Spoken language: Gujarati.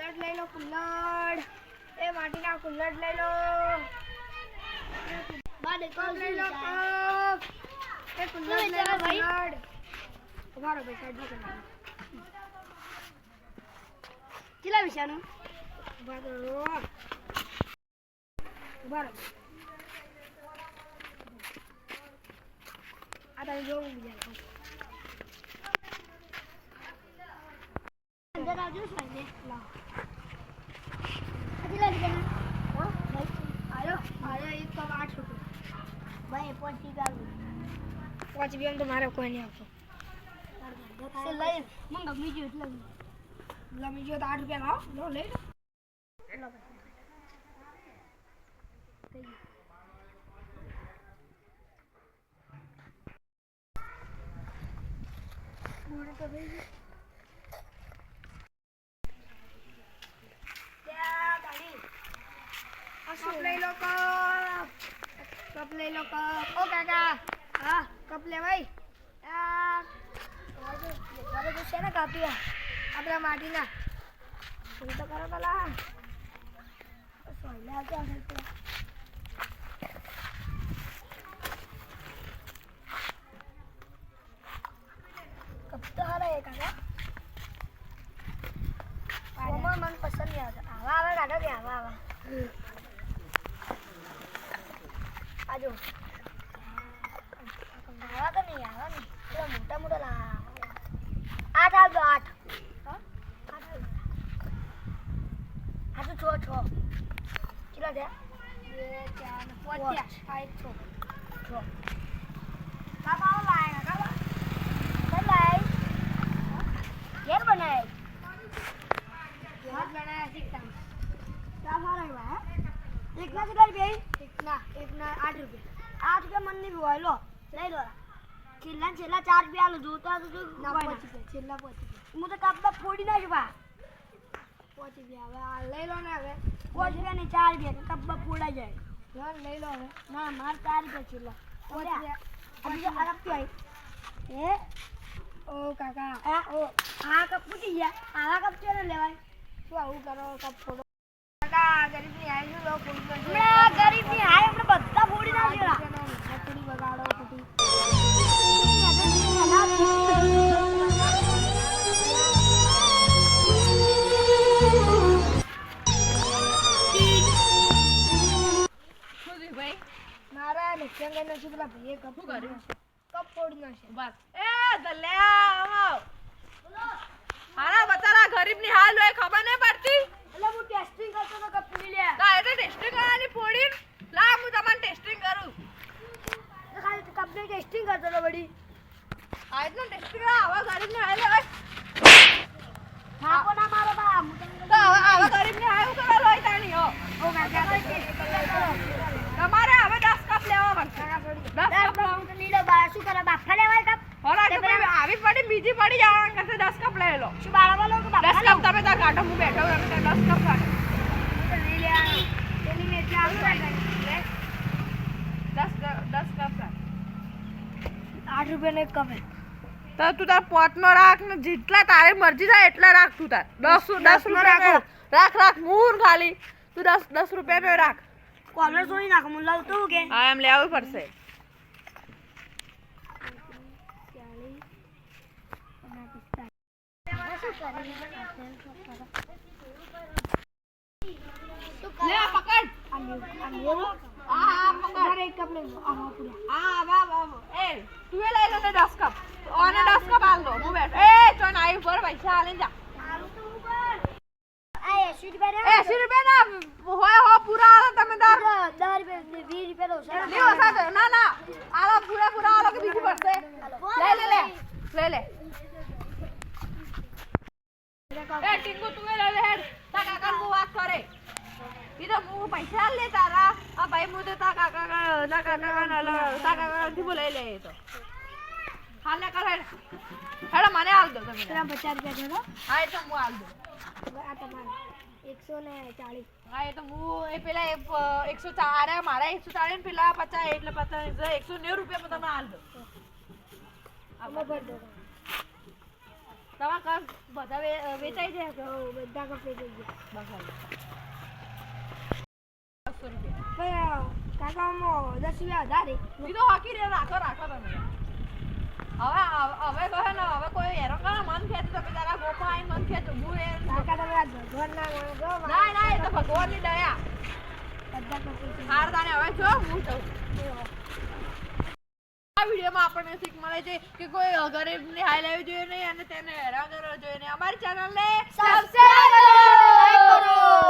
કુલ્લડ લઈ લો કુલ્લડ એ માટીના કુલ્લડ લઈ લો બાદ કપ લઈ લો કપ એ કુલ્લડ લઈ લો કુલ્લડ ઉભારો ભાઈ સાઈડ માં કરો કેટલા વિશાનું ઉભારો આ તો જોવું બીજા अंदर आ जाओ सामने ला अभी लग गया हां भाई आयो एक कप 8 रुपए भाई पहुंची गया पहुंच भी हम तुम्हारे कोई नहीं आपको से ले मंगा मीजियो એટલે मीजियो तो 8 रुपया लाओ लो ले लो पूरे तो भाई कप ले लो कप ले लो कप ओ काका हाँ कप ले भाई अरे तो है ना कापिया अपना माटी ना तुम तो करो तो ला सोइला क्या करते कप तो हरा है काका वो मन पसंद नहीं आता आवा आवा काका क्या आवा आवा आजो आवा का नहीं आवा नहीं थोड़ा मोटा मोटा ला 8 आ दो 8 हां 8 तो 6 कितना दे ये 4 5 5 6 का पाव लाएगा का कब लाए ये बनाए हाथ बनाया सीखता हूं क्या मारा है भाई इतना कितना रुपया इतना 8 रुपया 8 रुपया मन नहीं हुआ लो ले लो છેલ્લા 4 રૂપિયા લો જોતા તો ના પહોંચી ગયો છેલ્લા પહોંચી ગયો હું તો કાપડા ફોડી નાખ્યો બા પહોંચી ગયા હવે આ લઈ લો ને હવે 5 રૂપિયા ને 4 રૂપિયા કાપડા ફોડા જાય ના લઈ લો હવે ના માર 4 રૂપિયા છેલ્લા પહોંચી ગયા અભી તો અરબ થી આવી એ ઓ કાકા આ ઓ આ કપ પૂછી ગયા આવા કપ કેને લેવાય શું આવું કરો કપ ફોડો કાકા ગરીબની આઈ જો લો ફોડી મે ગરીબની આઈ આપણે બધા ફોડી નાખ્યા થોડી બગાડો ફૂટી મારા નુકસાન કરી નાખ્યું પેલા ભાઈએ કપ કર્યું કપ ફોડી નાખ્યો બસ એ દલ્યા આવો હારા બતારા ગરીબની હાલ હોય ખબર નહીં પડતી એટલે હું ટેસ્ટિંગ કરતો તો કપ ફોડી લે ના એટલે ટેસ્ટિંગ કરવાની ફોડી લા હું તમને ટેસ્ટિંગ કરું ખાલી કપની ટેસ્ટિંગ કરતો તો બડી આ એટલે ટેસ્ટિંગ આવા ગરીબની હાલ હોય થાકો ના મારો બા હું તમને તો આવા ગરીબની હાલ કરવા લોય તાણી હો ઓ કાકા તમારે હવે 10 કપ લેવા પડશે 10 કપ લાવું તો નીડો બા શું કરે બાફા લેવાય કપ હોરા તો આવી પડી બીજી પડી જવાનું કરતે 10 કપ લઈ લો શું બાળવા લો કે બાફા 10 કપ તમે તાર કાઢો હું બેઠો તમે 10 કપ કાઢો તો લઈ લે તેની મે ચાલુ રાખી લે 10 કપ 8 રૂપિયાનો એક કપ તો તું તાર પોટનો રાખ ને જેટલા તારી મરજી થાય એટલા રાખ તું તાર 10 રૂપિયા રાખ મૂર ખાલી તું 10 રૂપિયાનો રાખ કોલર સોની નાખ હું લાવ તું કે હા એમ લેવું પડશે લે પકડ આ પકડ એક કપ લે આ પૂરા આ વાહ એ તું એ લઈ લે 10 કપ ઓને 10 કપ આલ દો હું બેઠ એ ચોન આઈ પર પૈસા આલીને જા આલું તો ઉપર આ 80 રૂપિયા ના હોય હો પૂરા આલો તમે 10 રૂપિયા 20 રૂપિયા દો લેવો સાચો ના આલો પૂરા આલો કે બીજું પડશે લે એ ટીંગુ તું લે હેડ તા કાકા નું વાત કરે ઈ તો હું પૈસા લે તારા આ ભાઈ મુ તો તા કાકા થી બોલાઈ લે તો હાલ ને કરે હેડા મને આલ દો તમે 50 રૂપિયા દેજો હા એ તો હું આલ દો આ તમારે 140 હા એ તો હું એ પેલા 104 મારા 140 ને પેલા 50 એટલે 190 રૂપિયા માં તમે આલ દો આમાં ભર દો તમારા બધા વેચાઈ જાય કે બધા કપે થઈ ગયા બસ કાકા મો 10 રૂપિયા વધારે ઈ તો હાકી રે રાખો તમે હવે કહે ને હવે કોઈ હેરો કરે મન ખેંચ તો તારા ગોપા આઈ મન ખેંચ હું એ કાકા તમે આ ભગવાન ના ગણો ના એ તો ભગવાનની દયા બધા કપે હાર તાને હવે જો હું તો આ વિડિયોમાં આપણને શીખ મળે છે કે કોઈ ગરીબની હાઈ લેવી જોઈએ નહીં અને તેને હેરાન કરવો જોઈએ નહીં અમારી ચેનલને સબસ્ક્રાઇબ કરો લાઈક કરો